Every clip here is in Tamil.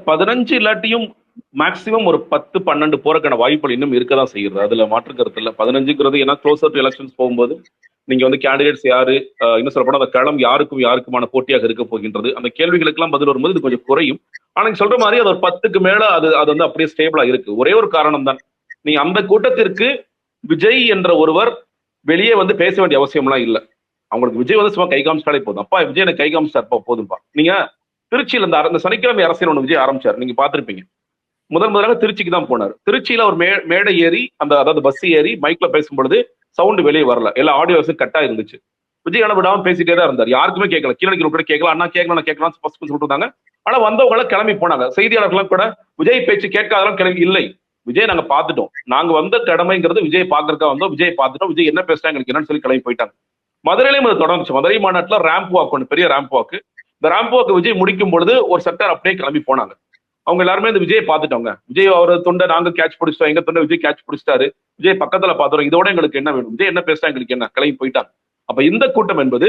15 இல்லாட்டியும் மேக்சிமம் ஒரு 10-12 போறக்கான வாய்ப்புகள் இன்னும் இருக்கதான் செய்யுது. அதுல மாற்று கருத்து இல்ல. 15ங்கிறது ஏன்னா க்ளோசர் டு எலெக்ஷன்ஸ் போகும்போது நீங்க வந்து கேண்டிடேட்ஸ் யாரு, இன்னும் சொல்ல போனா அந்த களம் யாருக்கும் யாருக்குமான போட்டியாக இருக்க போகின்றது, அந்த கேள்விகளுக்கு எல்லாம் பதில் வரும்போது இது கொஞ்சம் குறையும். ஆனா நீங்க சொல்ற மாதிரி அது ஒரு 10க்கு மேல அது அது வந்து அப்படியே ஸ்டேபிளா இருக்கு. ஒரே ஒரு காரணம் தான், நீங்க அந்த கூட்டத்திற்கு விஜய் என்ற ஒருவர் வெளியே வந்து பேச வேண்டிய அவசியம் எல்லாம் இல்ல. அவங்களுக்கு விஜய் வந்து சும்மா கை காமிச்சாலே போதும். அப்பா விஜய் எனக்கு கை காமிச்சாருப்பா போதும்பா. நீங்க திருச்சியில இந்த சனிக்கிழமை அரசியல் ஒண்ணு விஜய் ஆரம்பிச்சார், நீங்க பாத்திருப்பீங்க. முதலாக திருச்சிக்கு தான் போனார். திருச்சியில ஒரு மேடை ஏறி அந்த அதாவது பஸ் ஏறி மைக்ல பேசும் பொழுது சவுண்ட் வெளியே வரல, எல்லா ஆடியோ கட்டா இருந்துச்சு. விஜய் ஆனா விடாம பேசிட்டே தான் இருந்தார், யாருக்குமே கேட்கல. கீழே கூட கேட்கலாம், அண்ணா கேட்கலாம் கேட்கலாம் சொல்லிட்டு இருந்தாங்க. ஆனா வந்தவங்க கிளம்பி போனாங்க. செய்தியாளர்கள் கூட விஜய் பேச்சு கேட்காதெல்லாம் கிளம்பி இல்லை, விஜய் நாங்க பாத்துட்டோம், நாங்க வந்த கடமைங்கிறது விஜய் பாக்குறதுக்காக வந்தோம், விஜய் பார்த்துட்டோம், விஜய் என்ன பேசுறாங்க எங்களுக்கு என்னன்னு சொல்லி கிளம்பி போயிட்டாங்க. மதுரையிலும் அது தொடர்ந்துச்சு. மதுரை மாநாட்டுல ரேம்ப் வாக் ஒன்று, பெரிய ரேம்ப் வாக்கு. இந்த ரேம்ப் வாக்கு விஜய் முடிக்கும் பொழுது ஒரு செக்டர் அப்படியே கிளம்பி போனாங்க. அவங்க எல்லாருமே இந்த விஜய் பார்த்துட்டோங்க. விஜய் அவர் தொண்டை நாங்க கேட்ச் பிடிச்சிட்டோம், எங்க தொண்டை விஜய் கேட்ச் பிடிச்சிட்டாரு, விஜய் பக்கத்துல பாத்துறோம், இதோட எங்களுக்கு என்ன வேணும், விஜய் என்ன பேசுறா எங்களுக்கு என்ன, கிளம்பி போயிட்டாங்க. அப்ப இந்த கூட்டம் என்பது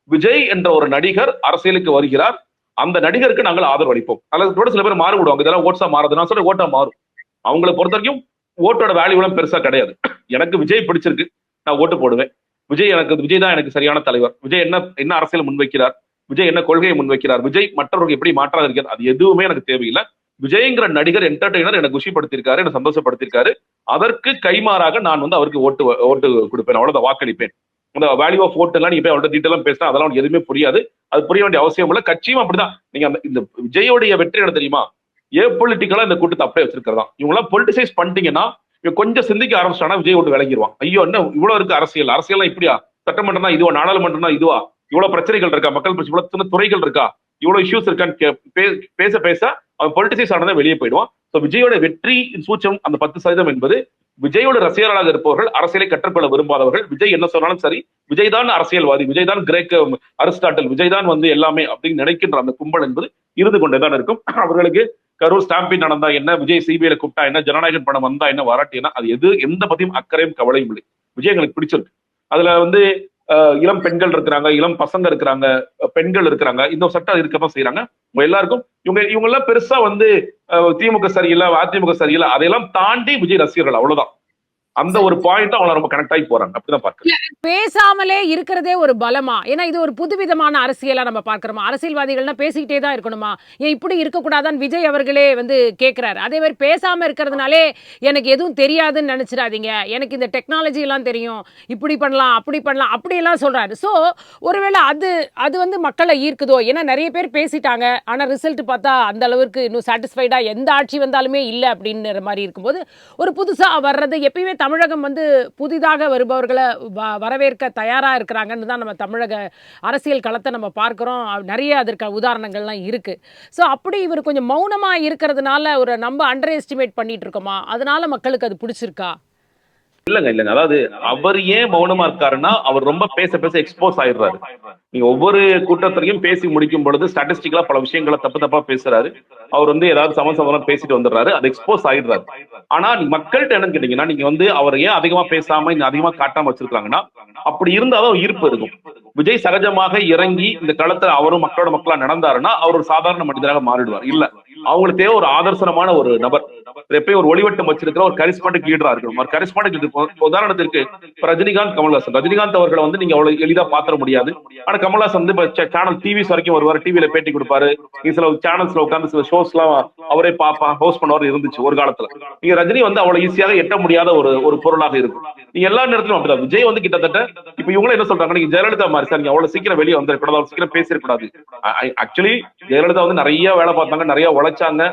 விஜய் என்ற ஒரு நடிகர் அரசியலுக்கு வருகிறார், அந்த நடிகருக்கு நாங்கள் ஆதரவு அளிப்போம். அல்லது சில பேர் மாறுவிடுவாங்க, இதெல்லாம் ஓட்ஸா மாறுது, நான் சொல்ற ஓட்டா மாறும். அவங்களை பொறுத்த வரைக்கும் ஓட்டோட வேல்யூ எல்லாம் பெருசா கிடையாது. எனக்கு விஜய் பிடிச்சிருக்கு, நான் ஓட்டு போடுவேன். விஜய் தான் எனக்கு சரியான தலைவர். விஜய் என்ன அரசியல் முன்வைக்கிறார், விஜய் என்ன கொள்கையை முன்வைக்கிறார், விஜய் மற்றவர்கள் எப்படி மாற்றாத இருக்கிறார், அது எதுவுமே எனக்கு தேவையில்லை. விஜய்ங்கிற நடிகர் என்டர்டெய்னர் எனக்கு குஷிப்படுத்திருக்காரு, எனக்கு சந்தோஷப்படுத்திருக்காரு. அதற்கு கைமாறாக நான் வந்து அவருக்கு ஓட்டு கொடுப்பேன், அவ்வளவுதான், வாக்களிப்பேன். அந்த வேல்யூ ஆஃப் ஓட்டு எல்லாம் நீங்க போய் அவர்கிட்ட டீட்டெயிலாம் பேசினா அதெல்லாம் எதுவுமே புரியாது. அது புரிய வேண்டிய அவசியம் இல்லை. கட்சியும் அப்படிதான். நீங்க இந்த விஜயோடைய வெற்றி என்ன தெரியுமா, பொலிட்டிக்கலா இந்த கூட்டத்தை அப்படியே வச்சிருக்கிறதா. இவங்க எல்லாம் பொலிட்டிசைஸ் பண்ணிட்டீங்கன்னா இவங்க கொஞ்சம் சிந்திக்க ஆரம்பிச்சானா விஜய் ஓட்டு விளங்கிடுவான். ஐயோ என்ன இவ்வளவு இருக்கு அரசியல், அரசியல் இப்படியா, சட்டமன்றம் தான் இதுவா, நாடாளுமன்றம் தான் இதுவா, இவ்வளவு பிரச்சனைகள் இருக்கா, மக்கள் பிரச்சனை இவ்வளவு துறைகள் இருக்கா, இவ்வளவு இஷ்யூஸ் இருக்கான்னு பேச பேச அவன் பொலிட்டிசைஸ் ஆனதான் வெளியே போயிடுவான். விஜயோட வெற்றி சூச்சம் அந்த 10% என்பது விஜயோட ரசிகர்களாக இருப்பவர்கள், அரசியலை கற்றுக்கொள்ள விரும்பாதவர்கள், விஜய் என்ன சொன்னாலும் சரி, விஜய் தான் அரசியல்வாதி, விஜய் தான் கிரேக்க அரிஸ்டாட்டல், விஜய் தான் வந்து எல்லாமே அப்படின்னு நினைக்கின்ற அந்த கும்பல் என்பது இருந்து கொண்டேதான் இருக்கும். அவர்களுக்கு கரூர் ஸ்டாம்பிங் நடந்தா என்ன, விஜய் சிபிஐல கூப்பிட்டா என்ன, ஜனநாயகன் படம் வந்தா என்ன, வராட்டி என்ன, அது எந்த பத்தியும் அக்கறையும் கவலையும் இல்லை. விஜய் எங்களுக்கு பிடிச்சிருக்கு. அதுல வந்து இளம் பெண்கள் இருக்கிறாங்க, இளம் பசங்க இருக்கிறாங்க, பெண்கள் இருக்கிறாங்க, இந்த சட்டம் இருக்கதான் செய்யறாங்க. எல்லாருக்கும் இவங்க எல்லாம் பெருசா வந்து திமுக சரியில்லை, அதிமுக சரியில்லை, அதையெல்லாம் தாண்டி விஜய் ரசிகர்கள், அவ்வளவுதான். அந்த ஒரு பாயிண்ட் அவங்க ரொம்ப கனெக்ட் ஆகி போறாங்க. அப்படிதான் பார்க்கிறேன். பேசாமலே இருக்கிறதே ஒரு பலமா? ஏன்னா இது ஒரு புதுவிதமான அரசியலா நம்ம பார்க்கிறோமா? அரசியல்வாதிகள்னா பேசிக்கிட்டே தான் இருக்கணுமா, ஏன் இப்படி இருக்கக்கூடாதான்னு விஜய் அவர்களே வந்து கேட்கிறாரு. அதே மாதிரி பேசாம இருக்கிறதுனாலே எனக்கு எதுவும் தெரியாதுன்னு நினைச்சிடாதீங்க, எனக்கு இந்த டெக்னாலஜி எல்லாம் தெரியும், இப்படி பண்ணலாம் அப்படி பண்ணலாம் அப்படியெல்லாம் சொல்றாரு. ஸோ ஒருவேளை அது வந்து மக்களை ஈர்க்குதோ? ஏன்னா நிறைய பேர் பேசிட்டாங்க, ஆனா ரிசல்ட் பார்த்தா அந்த அளவுக்கு இன்னும் சாட்டிஸ்ஃபைடா எந்த ஆட்சி வந்தாலுமே இல்லை அப்படின்ற மாதிரி இருக்கும்போது ஒரு புதுசா வர்றது, எப்பயுமே தமிழகம் வந்து புதிதாக வருபவர்களை வரவேற்க தயாரா இருக்கிறாங்கன்னு தான் நம்ம தமிழக அரசியல் களத்தை நம்ம பார்க்கிறோம். நிறைய அதற்கு உதாரணங்கள்லாம் இருக்கு. ஸோ அப்படி இவர் கொஞ்சம் மௌனமா இருக்கிறதுனால ஒரு நம்ம அண்டர் எஸ்டிமேட் பண்ணிட்டு இருக்கோமா? அதனால மக்களுக்கு அது பிடிச்சிருக்கா? இல்லங்க. அதாவது அவர் ஏன் மௌனமா இருக்காருன்னா, அவர் ரொம்ப பேச பேச எக்ஸ்போஸ் ஆயிடுறாரு. நீங்க ஒவ்வொரு கூட்டத்திலையும் பேசி முடிக்கும் பொழுது ஸ்டாட்டிஸ்டிக்கலா பல விஷயங்களை தப்பா பேசுறாரு. அவர் வந்து ஏதாவது சமசமரம் பேசிட்டு வந்துடுறாரு, அது எக்ஸ்போஸ் ஆயிடுறாரு. ஆனா மக்கள்கிட்ட என்னன்னு கேட்டீங்கன்னா, நீங்க வந்து அவர் ஏன் அதிகமா பேசாம அதிகமா காட்டாம வச்சிருக்காங்கன்னா, அப்படி இருந்தாலும் ஈர்ப்பு இருக்கும். விஜய் சகஜமாக இறங்கி இந்த களத்துல அவரும் மக்களா நடந்தாருன்னா அவர் ஒரு சாதாரண மனிதராக மாறிடுவார். இல்ல, அவங்களுக்கு தேவை ஒரு ஆதர்சனமான ஒரு நபர், எப்பயும் ஒரு ஒளிவட்டம் வச்சிருக்கிற ஒரு கரிஸ்மாட்டிக் லீடரா இருக்கணும். ஒரு கரிஸ்மாட்டிக் உதாரணத்திற்கு ரஜினிகாந்த், கமல்ஹாசன். ரஜினிகாந்த் அவர்களை வந்து நீங்க அவ்வளவு எளிதா பாத்திர முடியாது. ஆனா கமல்ஹாசன் வந்து சேனல் டிவிஸ் வரைக்கும் வருவாரு, டிவில பேட்டி கொடுப்பாரு, சில சேனல்ஸ்ல உட்கார்ந்து சில ஷோஸ் எல்லாம் அவரே ஹோஸ்ட் பண்ணுவார் இருந்துச்சு ஒரு காலத்துல. நீங்க ரஜினி வந்து அவ்வளவு ஈஸியாக எட்ட முடியாத ஒரு பொருளாக இருக்கும். நீங்க எல்லா நேரத்திலும் அப்படிதான். விஜய் வந்து கிட்டத்தட்ட இப்ப இவங்க என்ன சொல்றாங்க, நீங்க ஜெயலலிதா மாதிரி சார், நீங்க அவ்வளவு சீக்கிரம் வெளியே வந்துடக்கூடாது, அவ்வளவு சீக்கிரம் பேசிடக்கூடாது. ஆக்சுவலி ஜெயலலிதா வந்து நிறைய வேலை பார்த்தாங்க, நிறைய உழைச்சாங்க,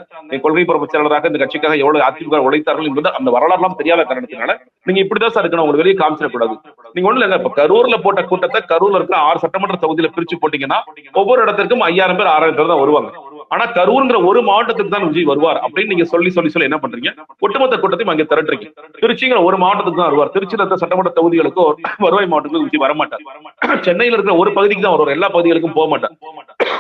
கொள்கை பரப்பு செயலராக இந்த கட்சிக்காக எவ்வளவு அதிமுக உழைத்தார்கள் என்பது அந்த வரலாறுலாம் தெரியாத காரணத்தினால நீங்க இப்படிதான் சார் இருக்கணும், உங்களுக்கு வெளியே காமிச்சிடக்கூடாது. நீங்க ஒண்ணு இல்லைங்க, இப்ப கரூர்ல போட்ட கூட்டத்தை கரூர்ல இருக்க 6 சட்டமன்ற தொகுதியில பிரிச்சு போட்டீங்கன்னா ஒவ்வொரு இடத்திற்கும் 5000 பேர் 6000 பேர் தான் வருவாங்க. ஆனா கரூர்ங்கிற ஒரு மாவட்டத்துக்கு தான் விஜய் வருவார் அப்படின்னு நீங்க சொல்லி என்ன பண்றீங்க, ஒட்டுமொத்த கூட்டத்தையும் அங்க திரட்டுறீங்க. திருச்சிங்கிற ஒரு மாவட்டத்துக்கு தான் வருவார், திருச்சியில இருக்க சட்டமன்ற தொகுதிகளுக்கு வருவாய் மாவட்டத்துக்கு விஜய் வரமாட்டார். சென்னையில இருக்கிற ஒரு பகுதிக்கு தான் வருவார், எல்லா பகுதிகளுக்கும் போக மாட்டார்.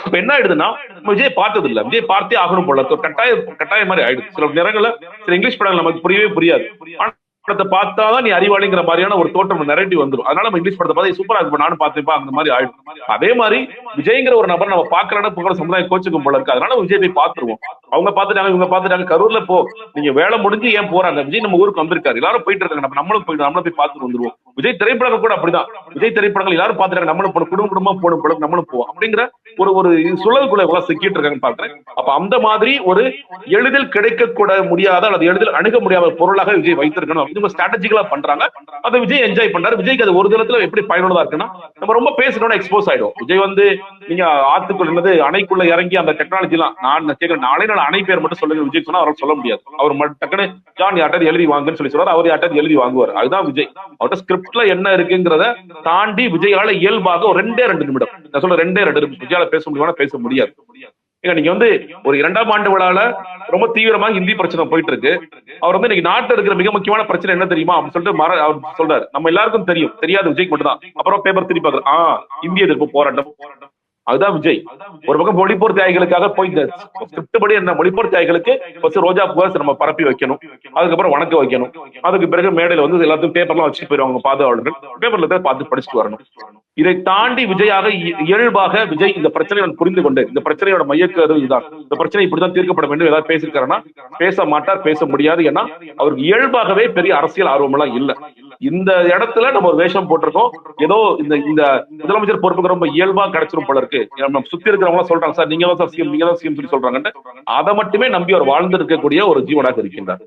இப்ப என்ன ஆயிடுதுன்னா, விஜய் பார்த்தது இல்ல, விஜய் பார்த்தே ஆகணும் போல கட்டாய மாதிரி ஆயிடுது. சில நேரங்கள்ல சில இங்கிலீஷ் படங்கள் நமக்கு புரியவே புரியாது. படத்தை பார்த்தாதான் நீ அறிவாளிங்கிற மாதிரியான ஒரு தோற்றம் நெரேட்டிவ் வந்துடும். அதனால நம்ம இங்கிலீஷ் படத்தை பார்த்து சூப்பரா இருக்கு நானும் பார்த்துப்பா அந்த மாதிரி ஆயிடும். அதே மாதிரி விஜய்ங்கிற ஒரு நபர் நம்ம பார்க்கலன்னா புகழ சமுதாயம் கோச்சுக்கும் போல இருக்கு. அதனால விஜய் போய் பார்த்துருவோம். அவங்க பார்த்துட்டாங்க, இவங்க பார்த்துட்டாங்க. கரூர்ல போ, நீங்க வேலை முடிஞ்சு ஏன் போறாங்க? விஜய் நம்ம ஊருக்கு வந்திருக்காரு, எல்லாரும் போயிட்டு இருக்காங்க, நம்மளும் போய் பார்த்துட்டு வந்துருவோம். விஜய் திரைப்படங்கள் கூட அப்படிதான். விஜய் திரைப்படங்கள் எல்லாரும் பார்த்துட்டாங்க, நம்மளும் குடும்பமா போடும் போல நம்மளும் போவோம் அப்படிங்கிற ஒரு சுழலுக்குள்ள சிக்கிட்டு இருக்காங்க பாக்குறேன். அப்ப அந்த மாதிரி ஒரு எளிதில் கிடைக்க முடியாத அல்லது எளிதில் அணுக முடியாத பொருளாக விஜய் வைத்திருக்கணும். இது ஸ்ட்ராட்டஜிக்கலா பண்றாங்க. அதை விஜய் என்ஜாய் பண்றாரு. விஜய்க்கு அது ஒரு தளத்துல எப்படி பயனுள்ளதா இருக்குன்னா, நம்ம ரொம்ப பேசணும்னா எக்ஸ்போஸ் ஆயிடும். விஜய் நீங்க ஆத்துக்குள்ள அணைக்குள்ள இறங்கி அந்த டெக்னாலஜி எல்லாம் நான் கேட்கிறேன், நாளை அணை பேர் மட்டும் சொல்லுங்க விஜய் சொன்னா அவரால் சொல்ல முடியாது. அவர் டக்குன்னு ஜான் யார்ட்டாவது எழுதி வாங்குன்னு சொல்லி சொல்றாரு, அவர் யார்ட்டாவது எழுதி வாங்குவார். அதுதான் விஜய். அவர்கிட்ட ஸ்கிரிப்ட்ல என்ன இருக்குங்கிறத தாண்டி விஜயால இயல்பாக ஒரு 2 நிமிடம், நான் சொல்ல 2 நிமிடம் விஜயால பேச முடியுமா? பேச முடியாது. நீங்க ஒரு 2ஆம் ஆண்டு விழால ரொம்ப தீவிரமாக இந்தி பிரச்சனை போயிட்டு இருக்கு. அவர் இன்னைக்கு நாட்டில் இருக்கிற மிக முக்கியமான பிரச்சனை என்ன தெரியுமா அப்படின்னு சொல்லிட்டு அவர் சொல்றாரு. நம்ம எல்லாருக்கும் தெரியும், தெரியாது விஜய்க்கு மட்டும் தான். அப்புறம் பேப்பர் திருப்பி பார்க்கறோம், இந்திய எதிர்ப்பு போராட்டம். அதுதான் விஜய். ஒரு பக்கம் மொழிப்போர் தியாகிகளுக்காக போய் ஸ்கிரிப்ட் படி என்ன மொழிப்போர் தியாகிகளுக்கு ரோஜா பூவை நம்ம பரப்பி வைக்கணும், அதுக்கப்புறம் வணக்கம் வைக்கணும், அதுக்கு பிறகு மேடையில எல்லாத்தையும் பேப்பர்லாம் வச்சுட்டு போயிருவாங்க பாதுகாவலர்கள், பேப்பர்ல பார்த்து படிச்சுட்டு வரணும். இதை தாண்டி விஜயாக இயல்பாக விஜய் இந்த பிரச்சனையை புரிந்து கொண்டு, இந்த பிரச்சனையோட மையக்கரு இதுதான், இந்த பிரச்சனை இப்படிதான் தீர்க்கப்பட வேண்டும் ஏதாவது பேசிருக்காருன்னா பேச மாட்டார், பேச முடியாது. ஏன்னா அவருக்கு இயல்பாகவே பெரிய அரசியல் ஆர்வம் எல்லாம் இல்ல. இந்த இடத்துல நம்ம ஒரு வேஷம் போட்டிருக்கோம், ஏதோ இந்த முதலமைச்சர் பொறுப்புக்கு ரொம்ப இயல்பா கிடைச்சிரும் போல இருக்கு. நம்ம சுத்தி இருக்கிறவங்க சொல்றாங்க, சார் நீங்க தான் சிஎம், நீங்க தான் சிஎம் சொல்லி சொல்றாங்க. அதை மட்டுமே நம்பி அவர் வாழ்ந்து இருக்கக்கூடிய ஒரு ஜீவனாக இருக்கின்றார்.